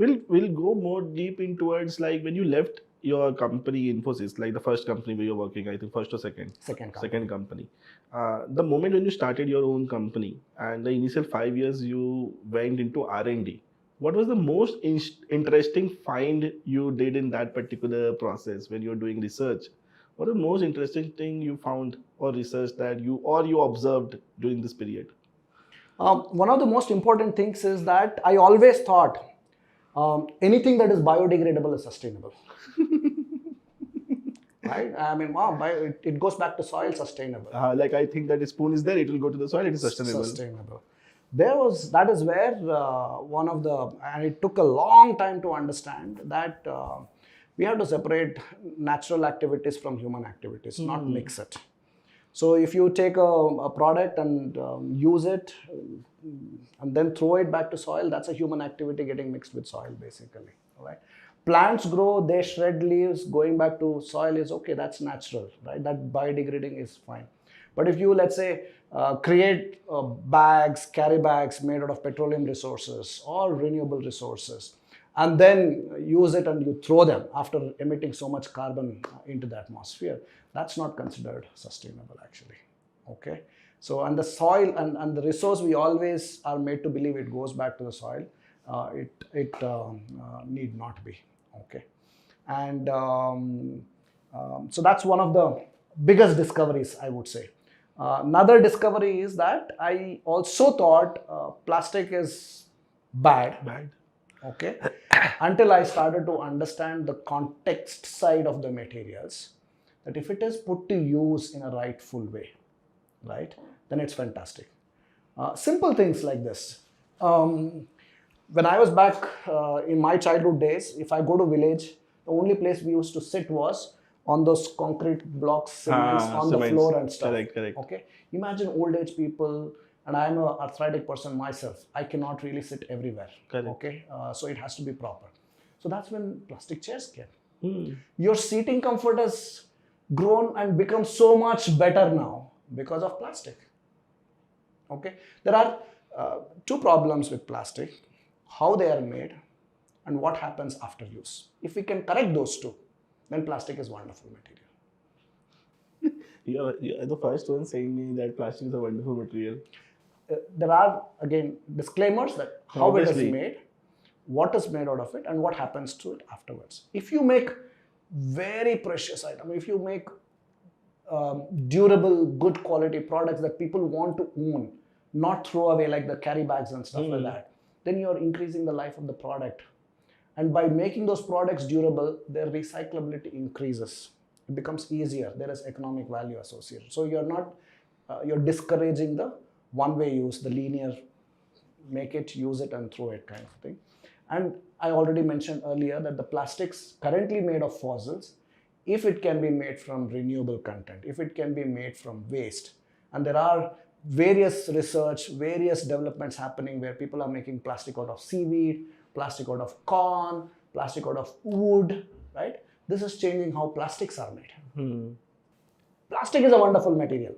We'll go more deep in towards like when you left your company Infosys, like the first company where you're working, I think first or second. Second company. The moment when you started your own company and the initial 5 years you went into R&D, what was the most interesting find you did in that particular process when you're doing research? What was the most interesting thing you found or research that you observed during this period? One of the most important things is that I always thought anything that is biodegradable is sustainable. Right? I mean, it goes back to soil sustainable. Like I think that the spoon is there, it will go to the soil, it is sustainable. That is where and it took a long time to understand that we have to separate natural activities from human activities, not mix it. So if you take a product and use it and then throw it back to soil, that's a human activity getting mixed with soil basically, right? Plants grow, they shred leaves, going back to soil is okay, that's natural, right? That biodegrading is fine. But if you, let's say, create carry bags made out of petroleum resources or renewable resources, and then use it and you throw them after emitting so much carbon into the atmosphere, that's not considered sustainable actually, okay? So, and the soil and the resource, we always are made to believe it goes back to the soil. It need not be, okay? And so that's one of the biggest discoveries, I would say. Another discovery is that I also thought plastic is bad. Okay, until I started to understand the context side of the materials, that if it is put to use in a rightful way, right, then it's fantastic. Simple things like this. When I was back in my childhood days, if I go to village, the only place we used to sit was on those concrete blocks, cements on the floor and stuff. Correct. Okay, imagine old age people. And I'm an arthritic person myself. I cannot really sit everywhere. Correct. Okay, so it has to be proper. So that's when plastic chairs came. Your seating comfort has grown and become so much better now because of plastic. Okay, there are two problems with plastic: how they are made and what happens after use. If we can correct those two, then plastic is wonderful material. You're the first one saying me that plastic is a wonderful material. There are, again, disclaimers that how Obviously. It is made, what is made out of it, and what happens to it afterwards. If you make very precious item, if you make durable, good quality products that people want to own, not throw away like the carry bags and stuff like that, then you're increasing the life of the product. And by making those products durable, their recyclability increases. It becomes easier. There is economic value associated. So you're discouraging the one-way use, the linear, make it, use it, and throw it kind of thing. And I already mentioned earlier that the plastics currently made of fossils, if it can be made from renewable content, if it can be made from waste, and there are various research, various developments happening where people are making plastic out of seaweed, plastic out of corn, plastic out of wood, right? This is changing how plastics are made. Plastic is a wonderful material.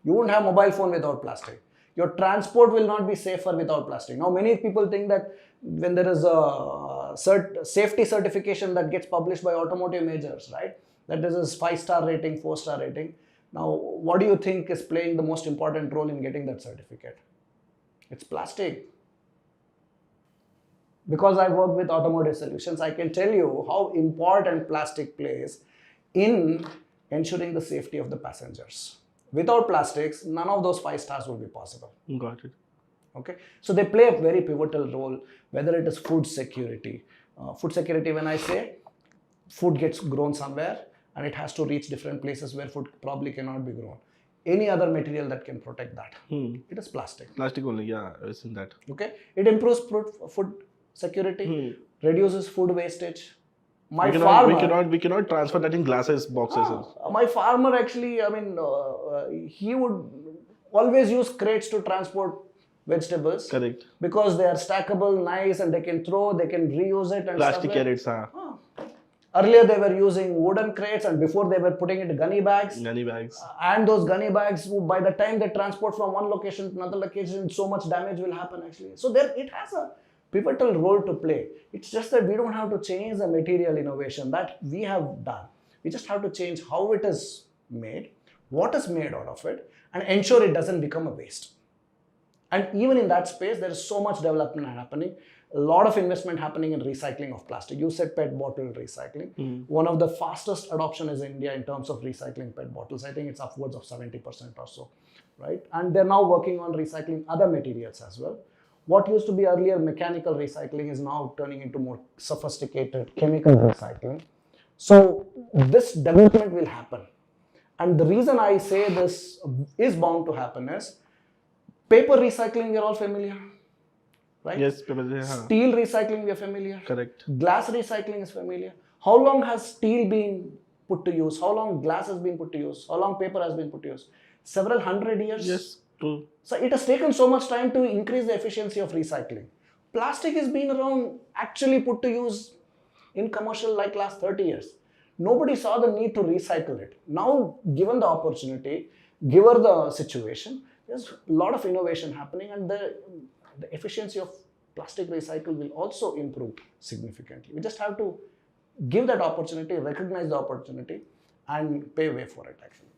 You won't have mobile phone without plastic. Your transport will not be safer without plastic. Now, many people think that when there is a safety certification that gets published by automotive majors, right, that this is 5-star rating, 4-star rating. Now, what do you think is playing the most important role in getting that certificate? It's plastic. Because I work with automotive solutions, I can tell you how important plastic plays in ensuring the safety of the passengers. Without plastics, none of those 5 stars will be possible. Got it. Okay, so they play a very pivotal role, whether it is food security. Food security, when I say, food gets grown somewhere and it has to reach different places where food probably cannot be grown. Any other material that can protect that, it is plastic. Plastic only, yeah, I've seen that. Okay, it improves food security, reduces food wastage. We cannot transfer that in glasses boxes. My farmer actually, he would always use crates to transport vegetables. Correct. Because they are stackable, nice, and they can reuse it. And plastic carrots, Earlier they were using wooden crates, and before they were putting it in gunny bags. And those gunny bags, by the time they transport from one location to another location, so much damage will happen actually. So it has a pivotal role to play. It's just that we don't have to change the material innovation that we have done. We just have to change how it is made, what is made out of it, and ensure it doesn't become a waste. And even in that space, there is so much development happening. A lot of investment happening in recycling of plastic. You said PET bottle recycling. One of the fastest adoption is India in terms of recycling PET bottles. I think it's upwards of 70% or so, right? And they're now working on recycling other materials as well. What used to be earlier mechanical recycling is now turning into more sophisticated chemical recycling. So this development will happen. And the reason I say this is bound to happen is paper recycling, we are all familiar, right? Yes, Steel recycling, we are familiar. correct. Glass recycling is familiar. How long has steel been put to use? How long glass has been put to use? How long paper has been put to use? Several hundred years. Yes, true. So it has taken so much time to increase the efficiency of recycling. Plastic has been around, actually put to use in commercial like last 30 years. Nobody saw the need to recycle it. Now, given the opportunity, given the situation, there's a lot of innovation happening, and the efficiency of plastic recycle will also improve significantly. We just have to give that opportunity, recognize the opportunity, and pay way for it actually.